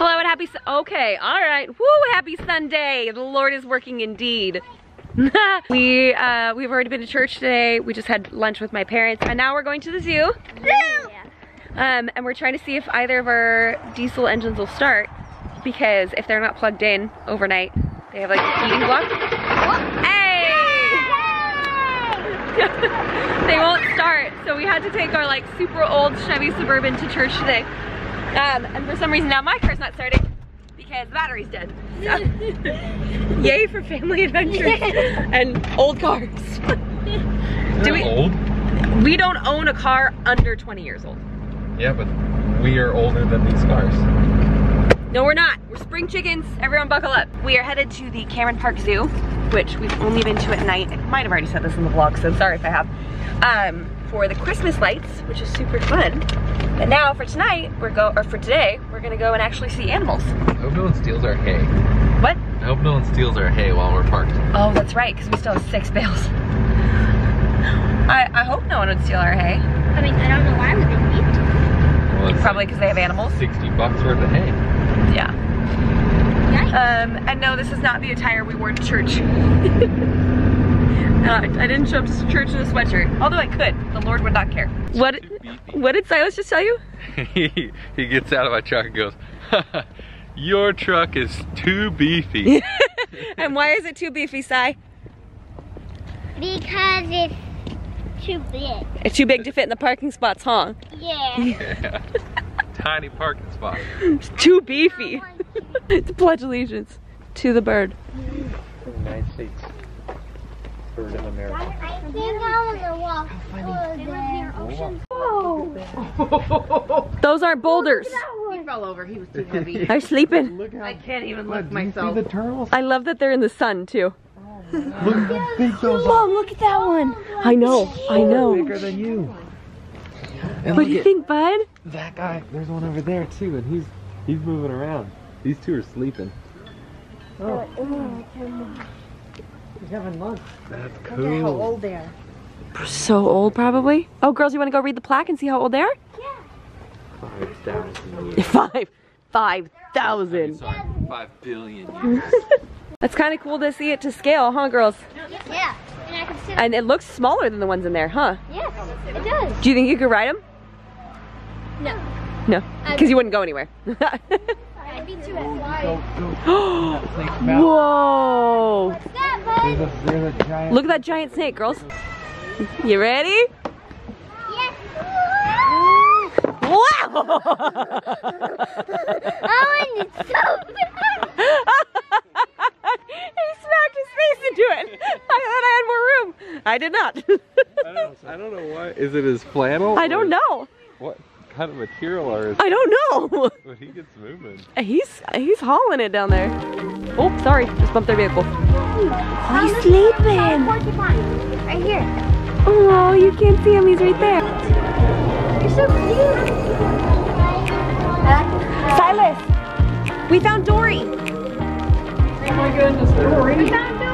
Hello and happy, okay, all right. Woo, happy Sunday. The Lord is working indeed. We've already been to church today. We just had lunch with my parents and now we're going to the zoo. And we're trying to see if either of our diesel engines will start, because if they're not plugged in overnight, they have like a heating block. Hey! They won't start, so we had to take our like super old Chevy Suburban to church today. And for some reason now my car's not starting because the battery's dead. So, yay for family adventures and old cars. Old? We don't own a car under 20 years old. Yeah, but we are older than these cars. No, we're not. We're spring chickens. Everyone buckle up. We are headed to the Cameron Park Zoo, which we've only been to at night. I might have already said this in the vlog, so sorry if I have. For the Christmas lights, which is super fun. But now for tonight, for today, we're gonna go and actually see animals. I hope no one steals our hay. What? I hope no one steals our hay while we're parked. Oh, that's right, because we still have 6 bales. I hope no one would steal our hay. I mean, I don't know why would they need to. Well, Probably because they have animals. $60 worth of hay. Yeah. Yikes. And no, this is not the attire we wore to church. I didn't show up to church in a sweatshirt, although I could. The Lord would not care. What did Silas just tell you? He gets out of my truck and goes, your truck is too beefy. And why is it too beefy, Si? Because it's too big. It's too big to fit in the parking spots, huh? Yeah. Yeah. Tiny parking spot. It's too beefy. To pledge allegiance to the bird. United States. Bird of America. I think I want to walk over there. Those aren't boulders. He fell over. He was too heavy. I'm sleeping. I can't even lift myself. See the turtles? I love that they're in the sun too. Look how big those are. Mom, look at that one. I know, I know. Bigger than you. And What do you think, bud? that guy, there's one over there too, and he's moving around. These two are sleeping. Oh. He's having lunch. That's Look at how cool. old they are. So old, probably. Oh, girls, you want to go read the plaque and see how old they are? 5,000 years. 5,000. Sorry, 5 billion years. That's kind of cool to see it to scale, huh, girls? Yeah. And I can sit. And it looks smaller than the ones in there, huh? Yes, it does. Do you think you could ride them? No. No, because you wouldn't go anywhere. I'd be too wide. Whoa! What's that, bud? There's a giant. Look at that giant snake, girls. You ready? Yes. Wow! Oh, and it's so He smacked his face into it. I thought I had more room. I did not. I don't know why. Is it his flannel? I don't know. What kind of material are his? I don't know. But he gets moving. He's hauling it down there. Oh, sorry. Just bumped their vehicle. Oh, he's sleeping. porcupine. Right here. Oh, you can't see him. He's right there. You're so cute. Silas, we found Dory. Oh my goodness, Dory. We found Dory.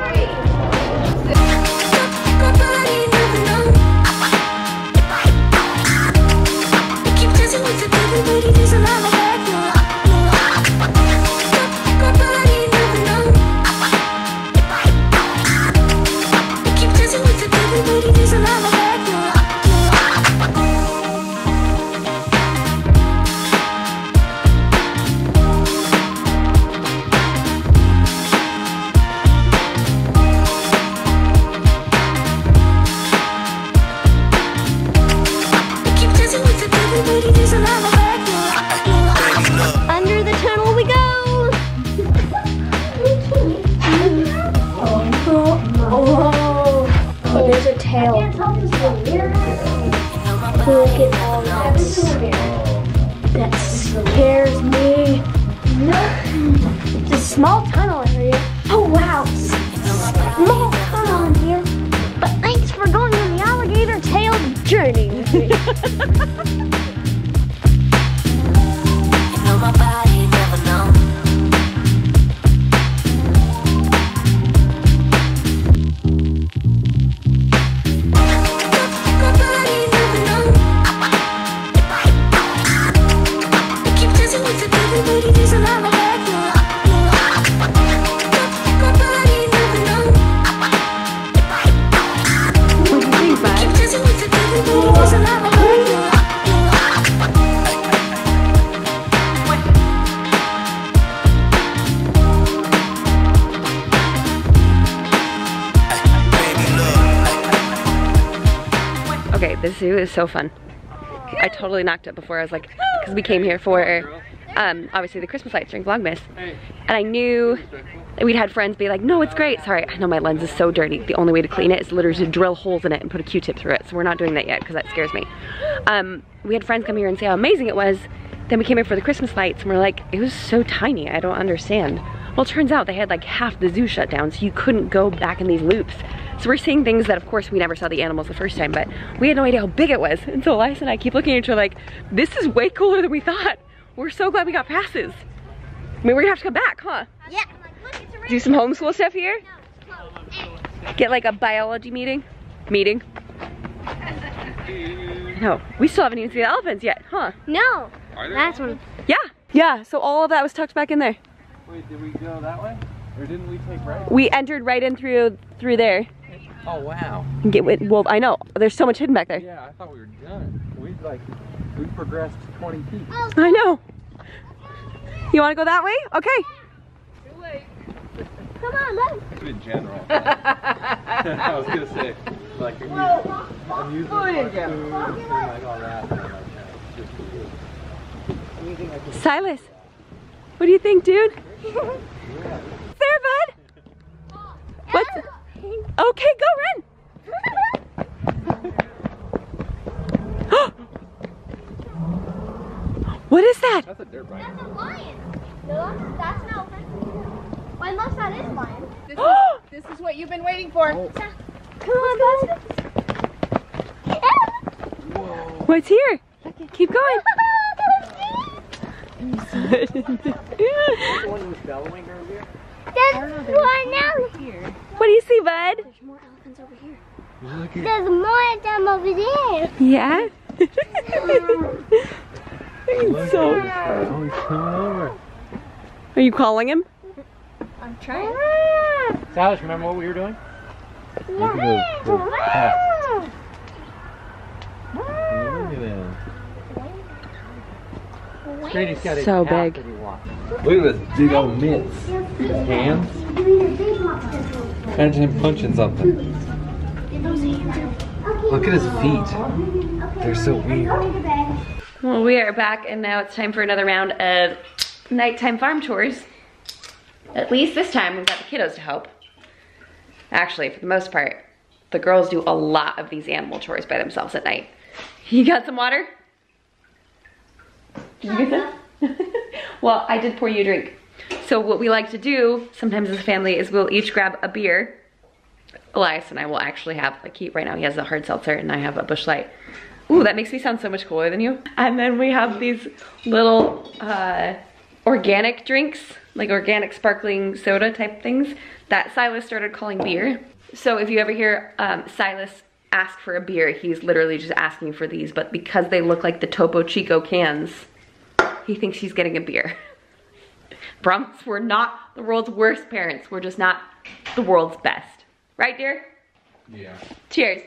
Under the tunnel we go. Oh, there's a tail. Look at all that. That scares me. No, it's a small tunnel area. Oh wow, small tunnel in here. But thanks for going on the alligator tail journey with me. My body never known. My body never known. I keep dancing with the devil, but it isn't never let you. My body never known. What do you think, bud? Keep dancing with the devil, cause I never let you. Okay, the zoo is so fun. I totally knocked it before. I was like, because we came here for obviously the Christmas lights during Vlogmas, and I knew we'd had friends be like, no, it's great. Sorry, I know my lens is so dirty. The only way to clean it is literally to drill holes in it and put a Q-tip through it. So we're not doing that yet because that scares me. We had friends come here and say how amazing it was. Then we came here for the Christmas lights and we're like, it was so tiny, I don't understand. Well, it turns out they had like half the zoo shut down, so you couldn't go back in these loops. So we're seeing things that, of course, we never saw the animals the first time, but we had no idea how big it was. And so Elias and I keep looking at each other like, this is way cooler than we thought. We're so glad we got passes. I mean, we're gonna have to come back, huh? Yeah. Do some homeschool stuff here? Get like a biology meeting? No, we still haven't even seen the elephants yet, huh? No. Last one. Yeah, so all of that was tucked back in there. Wait, did we go that way? Or didn't we take right? We entered right in through there. Oh, wow. Well, I know, there's so much hidden back there. Yeah, I thought we were done. We progressed 20 feet. I know. You wanna go that way? Okay. Come on, let's. In general. I was gonna say, like, I'm using my food and like all that. And I'm like, Silas, what do you think, dude? There, bud. What's? Okay, go run. What is that? that's a dirt bike. That's a lion. No, that's an elephant. Well, unless that is lion. This is what you've been waiting for. Come on, bud. What's here? Keep going. That's one now. What do you see, bud? There's more elephants over here. Look at There's more of them over there. Yeah. So, Oh, he's coming over. are you calling him? I'm trying. Silas, remember what we were doing? Look at the Look at that. Grady's got So big. Look at this big old mitts. His hands. Imagine him punching something. Look at his feet. They're so weird. Well, we are back and now it's time for another round of nighttime farm chores. At least this time we've got the kiddos to help. Actually, for the most part, the girls do a lot of these animal chores by themselves at night. You got some water? Did you get some? Well, I did pour you a drink. So what we like to do sometimes as a family is we'll each grab a beer. Elias and I will actually have, like right now he has a hard seltzer and I have a Busch Light. Ooh, that makes me sound so much cooler than you. And then we have these little organic drinks, like organic sparkling soda type things that Silas started calling beer. So if you ever hear Silas ask for a beer, he's literally just asking for these, but because they look like the Topo Chico cans, he thinks he's getting a beer. Promise, we're not the world's worst parents. We're just not the world's best. Right, dear? Yeah. Cheers.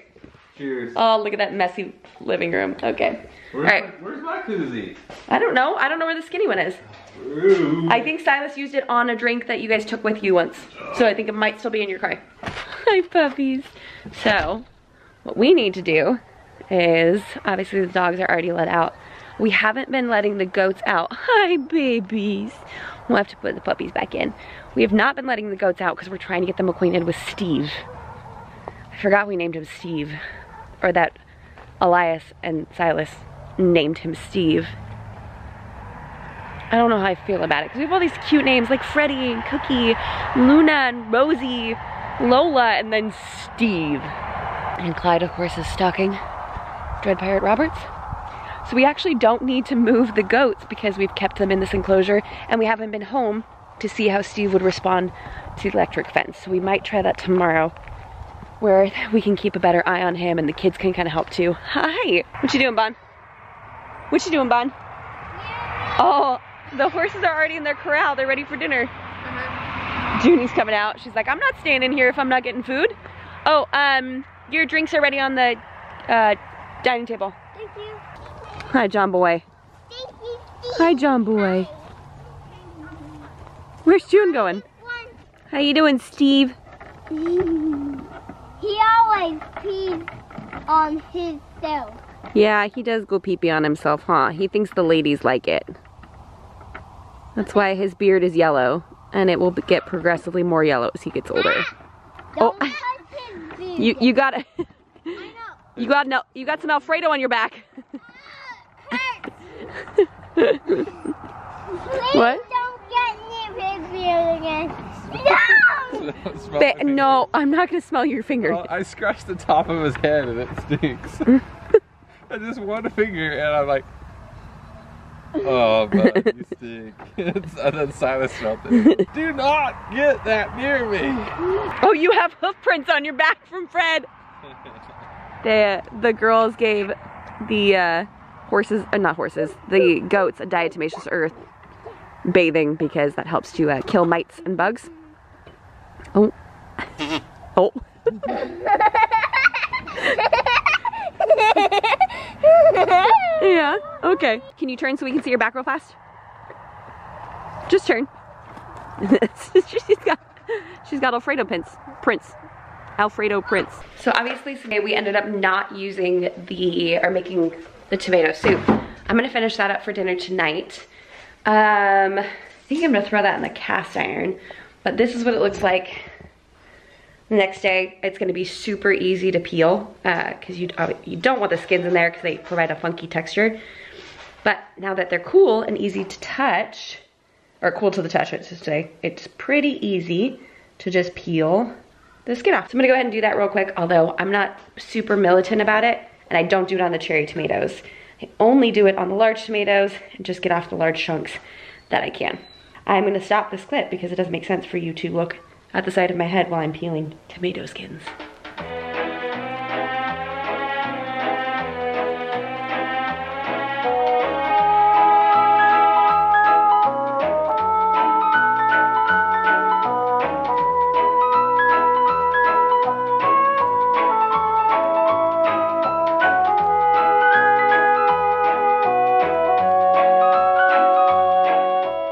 Cheers. Oh, look at that messy living room. Okay. All right. Where's my koozie? I don't know. I don't know where the skinny one is. Ooh. I think Silas used it on a drink that you guys took with you once. So I think it might still be in your car. Hi, puppies. So, what we need to do is, obviously the dogs are already let out. We haven't been letting the goats out. Hi, babies. We'll have to put the puppies back in. We have not been letting the goats out because we're trying to get them acquainted with Steve. I forgot we named him Steve. Or that Elias and Silas named him Steve. I don't know how I feel about it because we have all these cute names like Freddie and Cookie, Luna and Rosie, Lola, and then Steve. And Clyde, of course, is stalking Dread Pirate Roberts. So we actually don't need to move the goats because we've kept them in this enclosure and we haven't been home to see how Steve would respond to the electric fence. So we might try that tomorrow where we can keep a better eye on him and the kids can kind of help too. Hi! What you doing, Bon? What you doing, Bon? Oh, The horses are already in their corral. They're ready for dinner. Junie's coming out. She's like, I'm not staying in here if I'm not getting food. Oh, your drinks are ready on the dining table. Thank you. Hi, John Boy. Thank you. Hi, John Boy. Where's June going? How you doing, Steve? He always pees on himself. Yeah, he does go pee-pee on himself, huh? He thinks the ladies like it. That's why his beard is yellow, and it will get progressively more yellow as he gets older. Don't Oh, touch his beard. you got it. I know. You got some Alfredo on your back. Please What? don't get near his beard again. No! No, I'm not gonna smell your finger. Well, I scratched the top of his head and it stinks. I just one finger and I'm like, oh, bud, you stink. And then Silas smelled it. Do not get that near me. Oh, you have hoof prints on your back from Fred. The girls gave the horses, not horses, the goats a diatomaceous earth bathing because that helps to kill mites and bugs. Oh. Oh. Yeah, okay. Can you turn so we can see your back real fast? Just turn. she's got Alfredo prints. Alfredo prints. So obviously today we ended up not using making the tomato soup. I'm gonna finish that up for dinner tonight. I think I'm gonna throw that in the cast iron, but this is what it looks like the next day. It's gonna be super easy to peel because you don't want the skins in there because they provide a funky texture. But now that they're cool and easy to touch, or cool to the touch, I should say, it's pretty easy to just peel the skin off. So I'm gonna go ahead and do that real quick, although I'm not super militant about it, and I don't do it on the cherry tomatoes. I only do it on the large tomatoes and just get off the large chunks that I can. I'm gonna stop this clip because it doesn't make sense for you to look at the side of my head while I'm peeling tomato skins.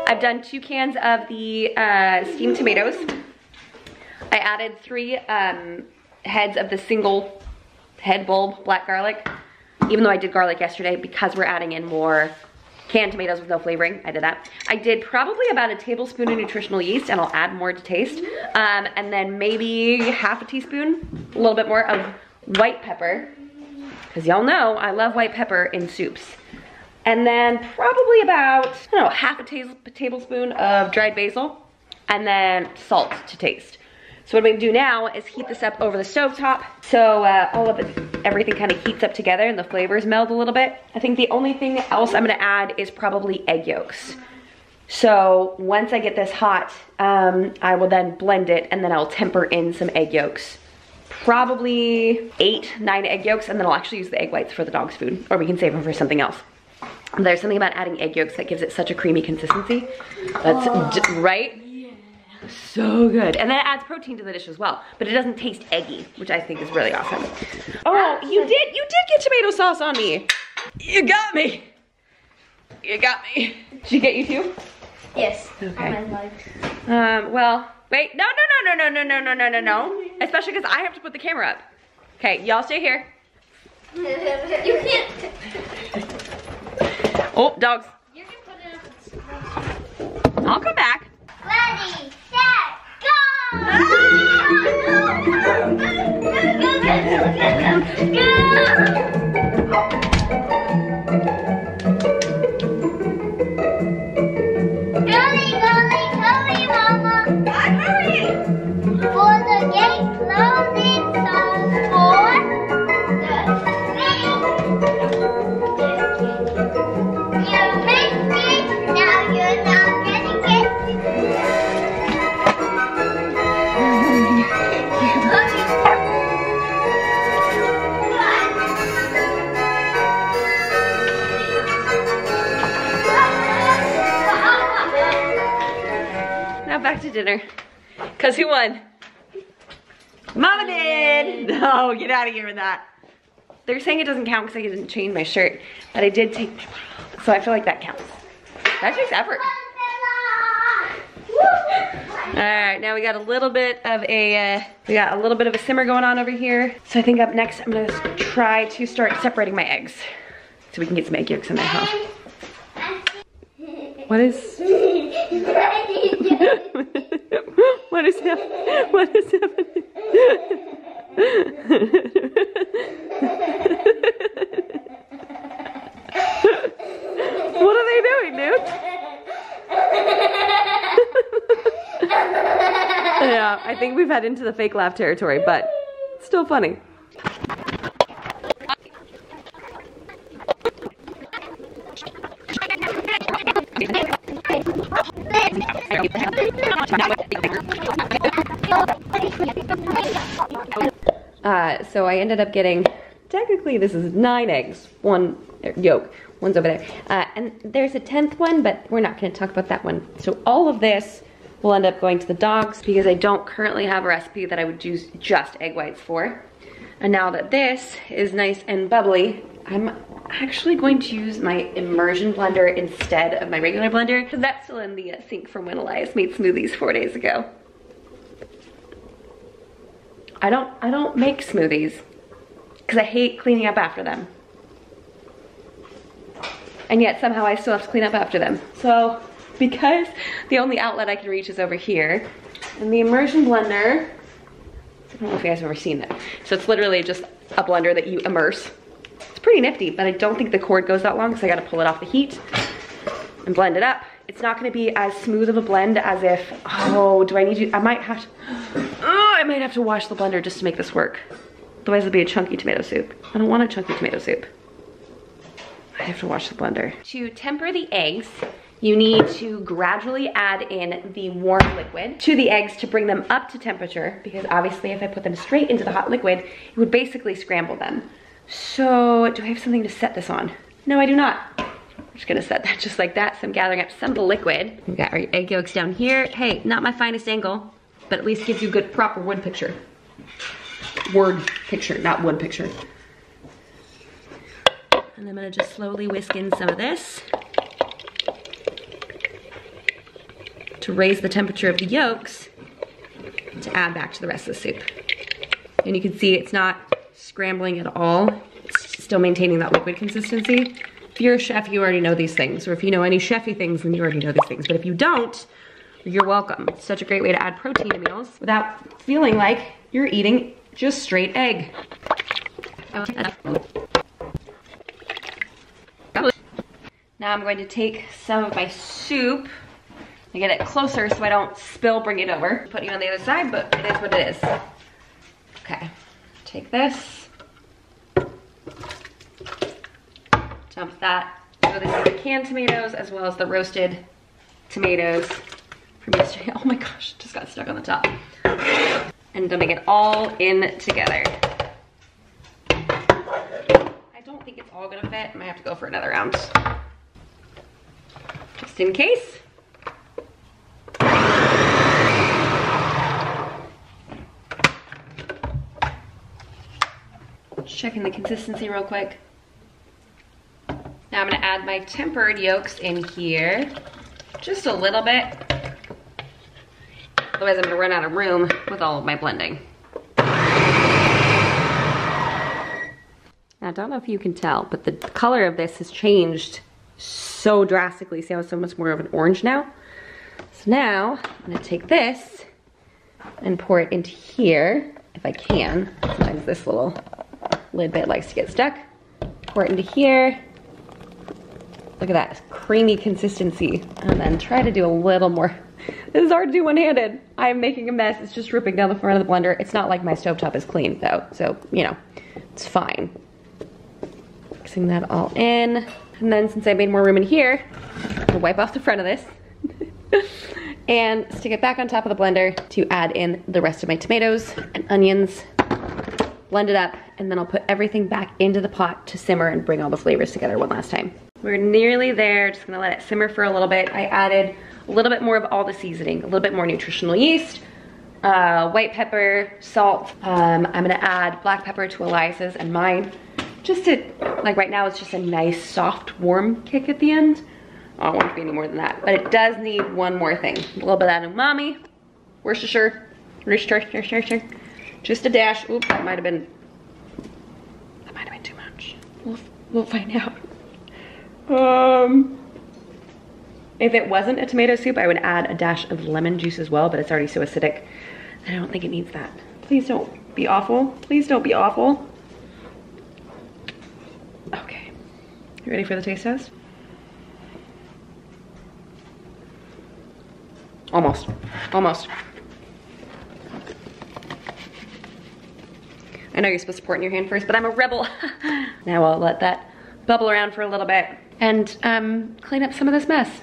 I've done 2 cans of the steamed tomatoes. I added 3 heads of the single head bulb black garlic, even though I did garlic yesterday because we're adding in more canned tomatoes with no flavoring. I did that. I did probably about a tablespoon of nutritional yeast, and I'll add more to taste. And then maybe half a teaspoon, a little bit more of white pepper, because y'all know I love white pepper in soups. And then probably about, I don't know, half a tablespoon of dried basil, and then salt to taste. So what I'm gonna do now is heat this up over the stovetop so everything kind of heats up together and the flavors meld a little bit. I think the only thing else I'm gonna add is probably egg yolks. So once I get this hot, I will then blend it and then I'll temper in some egg yolks. Probably 8, 9 egg yolks, and then I'll actually use the egg whites for the dog's food, or we can save them for something else. There's something about adding egg yolks that gives it such a creamy consistency. That's right? Yeah. So good. And then it adds protein to the dish as well, but it doesn't taste eggy, which I think is really awesome. Oh, you did get tomato sauce on me. You got me. You got me. Did she get you too? Yes. Okay. On my legs. Well, wait, no. Especially because I have to put the camera up. Okay, y'all stay here. You can't. Oh, dogs. You can put it up. I'll come back. Ready, set, Hurry, Mama. I'm hurrying. For the gate closing, so for the thing. You now back to dinner. Cause who won? Mama did! No, get out of here with that. They're saying it doesn't count because I didn't change my shirt, but I did take my bra off. So I feel like that counts. That takes effort. All right, now we got a little bit of a simmer going on over here. So I think up next, I'm gonna try to start separating my eggs so we can get some egg yolks in there, huh? What is what is happening? What is happening? What are they doing, dude? Yeah, I think we've had into the fake laugh territory, but it's still funny. So I ended up getting, technically this is 9 eggs, 1 yolk, one's over there. And there's a 10th one, but we're not gonna talk about that one. So all of this will end up going to the dogs because I don't currently have a recipe that I would use just egg whites for. And now that this is nice and bubbly, I'm actually going to use my immersion blender instead of my regular blender because that's still in the sink from when Elias made smoothies 4 days ago. I don't make smoothies because I hate cleaning up after them. And yet somehow I still have to clean up after them. So because the only outlet I can reach is over here, and the immersion blender, I don't know if you guys have ever seen it. So it's literally just a blender that you immerse. It's pretty nifty, but I don't think the cord goes that long, so I gotta pull it off the heat and blend it up. It's not gonna be as smooth of a blend as if, oh, do I need to, I might have to wash the blender just to make this work. Otherwise it'll be a chunky tomato soup. I don't want a chunky tomato soup. I have to wash the blender. To temper the eggs, you need to gradually add in the warm liquid to the eggs to bring them up to temperature, because obviously if I put them straight into the hot liquid, it would basically scramble them. So do I have something to set this on? No, I do not. I'm just gonna set that just like that. So I'm gathering up some of the liquid. We got our egg yolks down here. Hey, not my finest angle, but at least gives you a good proper word picture. Word picture, not wood picture. And I'm gonna just slowly whisk in some of this to raise the temperature of the yolks to add back to the rest of the soup. And you can see it's not scrambling at all. It's still maintaining that liquid consistency. If you're a chef, you already know these things. Or if you know any chefy things, then you already know these things. But if you don't, you're welcome. It's such a great way to add protein to meals without feeling like you're eating just straight egg. Now I'm going to take some of my soup and get it closer so I don't spill, bring it over. Put you on the other side, but it is what it is. Okay, take this. Dump that. So this is the canned tomatoes as well as the roasted tomatoes from yesterday. Oh my gosh, just got stuck on the top. And dumping it all in together. I don't think it's all gonna fit. I might have to go for another round. Just in case. Just checking the consistency real quick. Now I'm gonna add my tempered yolks in here. Just a little bit. Otherwise I'm gonna run out of room with all of my blending. Now I don't know if you can tell, but the color of this has changed so drastically. See how it's so much more of an orange now? So now I'm gonna take this and pour it into here, if I can. Sometimes this little lid bit likes to get stuck. Pour it into here. Look at that creamy consistency. And then try to do a little more. This is hard to do one-handed. I'm making a mess. It's just dripping down the front of the blender. It's not like my stovetop is clean though, so you know, it's fine. Mixing that all in. And then since I made more room in here, I'm gonna wipe off the front of this and stick it back on top of the blender to add in the rest of my tomatoes and onions. Blend it up, and then I'll put everything back into the pot to simmer and bring all the flavors together one last time. We're nearly there, just gonna let it simmer for a little bit. I added a little bit more of all the seasoning, a little bit more nutritional yeast, white pepper, salt. I'm gonna add black pepper to Elias's and mine. Just to, like right now it's just a nice soft warm kick at the end. I don't want it to be any more than that, but it does need one more thing. A little bit of umami, Worcestershire, just a dash. Oops, that might have been too much. We'll find out. If it wasn't a tomato soup, I would add a dash of lemon juice as well, but it's already so acidic. I don't think it needs that. Please don't be awful. Please don't be awful. Okay, you ready for the taste test? Almost, almost. I know you're supposed to pour it in your hand first, but I'm a rebel. Now I'll let that bubble around for a little bit and clean up some of this mess.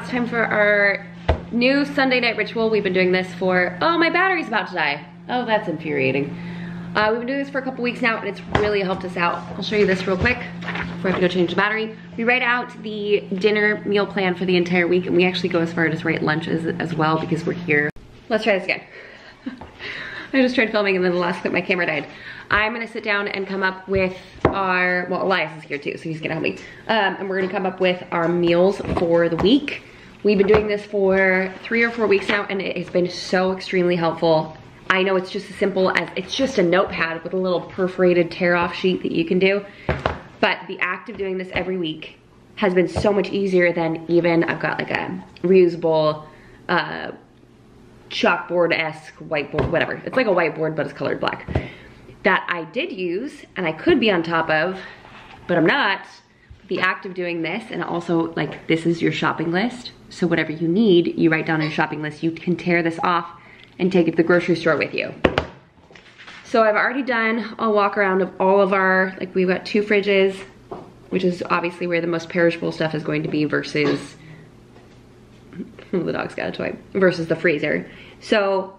Time for our new Sunday night ritual. We've been doing this for, oh, my battery's about to die. Oh, that's infuriating. We've been doing this for a couple weeks now and it's really helped us out. I'll show you this real quick before I have to go change the battery. We write out the dinner meal plan for the entire week and we actually go as far as write lunches as well because we're here. Let's try this again. I just tried filming and then the last clip my camera died. I'm gonna sit down and come up with our, well, Elias is here too, so he's gonna help me. And we're gonna come up with our meals for the week. We've been doing this for 3 or 4 weeks now and it has been so extremely helpful. I know it's just as simple as, it's just a notepad with a little perforated tear off sheet that you can do. But the act of doing this every week has been so much easier than even, I've got like a reusable chalkboard-esque whiteboard, whatever. It's like a whiteboard, but it's colored black. That I did use and I could be on top of, but I'm not. The act of doing this, and also like this is your shopping list. So whatever you need, you write down on your shopping list. You can tear this off and take it to the grocery store with you. So I've already done a walk around of all of our, like we've got 2 fridges, which is obviously where the most perishable stuff is going to be versus, the dog's got a toy, versus the freezer. So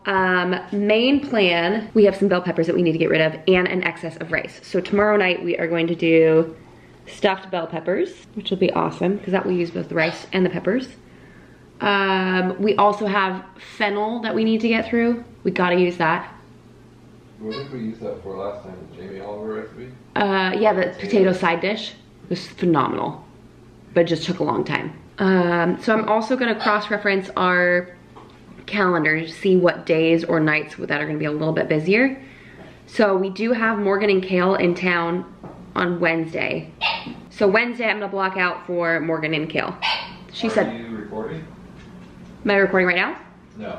main plan, we have some bell peppers that we need to get rid of and an excess of rice. So tomorrow night we are going to do stuffed bell peppers, which will be awesome because that will use both the rice and the peppers. We also have fennel that we need to get through. We gotta use that. What did we use that for last time? The Jamie Oliver recipe? Yeah, the potato side dish was phenomenal, but it just took a long time. So I'm also gonna cross-reference our calendar to see what days or nights that are gonna be a little bit busier. So we do have Morgan and Kale in town on Wednesday. So Wednesday I'm gonna block out for Morgan and Kale. She said. Are you recording? Am I recording right now? No.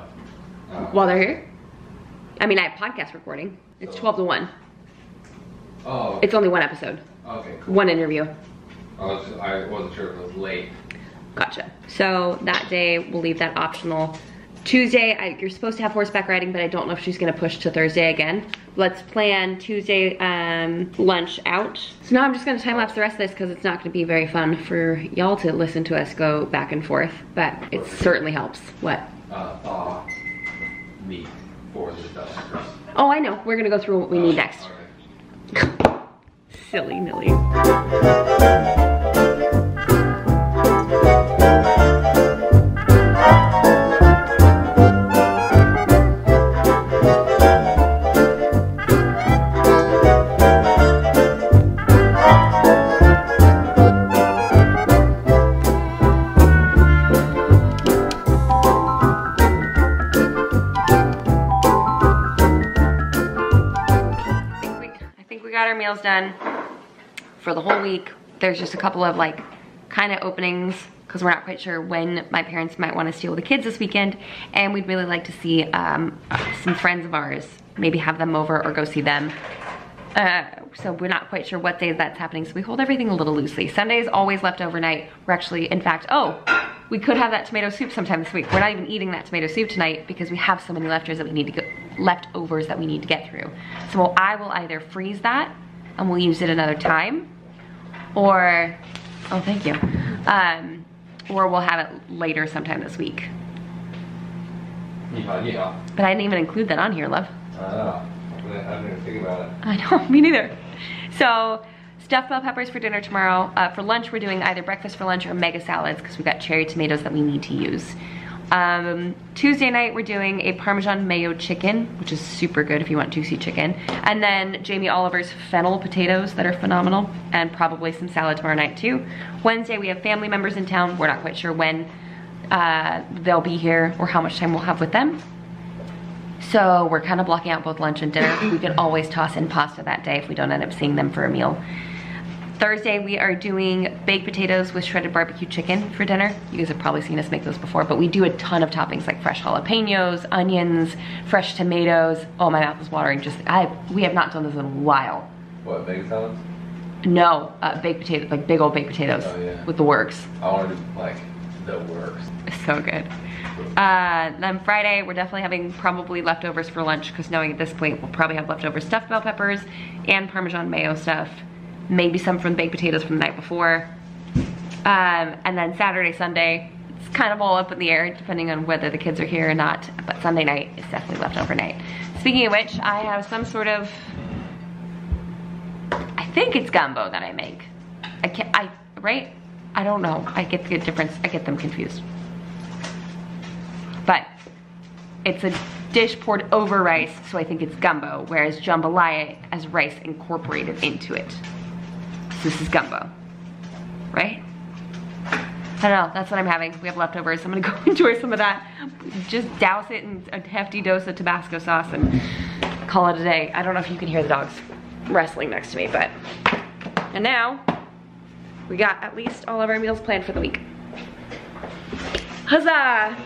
While they're here? I mean, I have podcast recording. It's 12 to 1. Oh. It's only 1 episode. Okay, cool. 1 interview. I wasn't sure if it was late. Gotcha. So that day, we'll leave that optional. Tuesday, you're supposed to have horseback riding, but I don't know if she's gonna push to Thursday again. Let's plan Tuesday lunch out. So now I'm just gonna time lapse the rest of this because it's not gonna be very fun for y'all to listen to us go back and forth, but it certainly helps. What? Thaw meat for the dusters. Oh, I know. We're gonna go through what we need next. Okay. Silly Nilly. Meals done for the whole week. There's just a couple of like kind of openings because we're not quite sure when my parents might want to steal the kids this weekend, and we'd really like to see some friends of ours, maybe have them over or go see them. So we're not quite sure what days that's happening. So we hold everything a little loosely. Sunday is always leftover night. We're actually, in fact, we could have that tomato soup sometime this week. We're not even eating that tomato soup tonight because we have so many leftovers that we need to get through. So I will either freeze that and we'll use it another time, or, oh, thank you. Or we'll have it later sometime this week. Yeah. But I didn't even include that on here, love. I didn't even think about it. I know, me neither. So, stuffed bell peppers for dinner tomorrow. For lunch, we're doing either breakfast for lunch or mega salads because we've got cherry tomatoes that we need to use. Tuesday night, we're doing a Parmesan mayo chicken, which is super good if you want juicy chicken. And then Jamie Oliver's fennel potatoes that are phenomenal, and probably some salad tomorrow night too. Wednesday, we have family members in town. We're not quite sure when they'll be here or how much time we'll have with them. So we're kind of blocking out both lunch and dinner. We could always toss in pasta that day if we don't end up seeing them for a meal. Thursday, we are doing baked potatoes with shredded barbecue chicken for dinner. You guys have probably seen us make those before, but we do a ton of toppings like fresh jalapenos, onions, fresh tomatoes. Oh, my mouth is watering. We have not done this in a while. What, baked salads? No, baked potatoes, like big old baked potatoes. Oh, yeah. With the works. I want to do, like, the works. It's so good. Then Friday, we're definitely having probably leftovers for lunch because knowing at this point, we'll probably have leftover stuffed bell peppers and Parmesan mayo stuff. Maybe some from the baked potatoes from the night before. And then Saturday, Sunday, it's kind of all up in the air depending on whether the kids are here or not. But Sunday night is definitely leftover night. Speaking of which, I have some sort of, I think it's gumbo that I make. Right? I don't know. I get the difference. I get them confused. But it's a dish poured over rice, so I think it's gumbo, whereas jambalaya has rice incorporated into it. So this is gumbo, right? I don't know, that's what I'm having. We have leftovers, I'm gonna go enjoy some of that. Just douse it in a hefty dose of Tabasco sauce and call it a day. I don't know if you can hear the dogs wrestling next to me, but. And now, we got at least all of our meals planned for the week. Huzzah!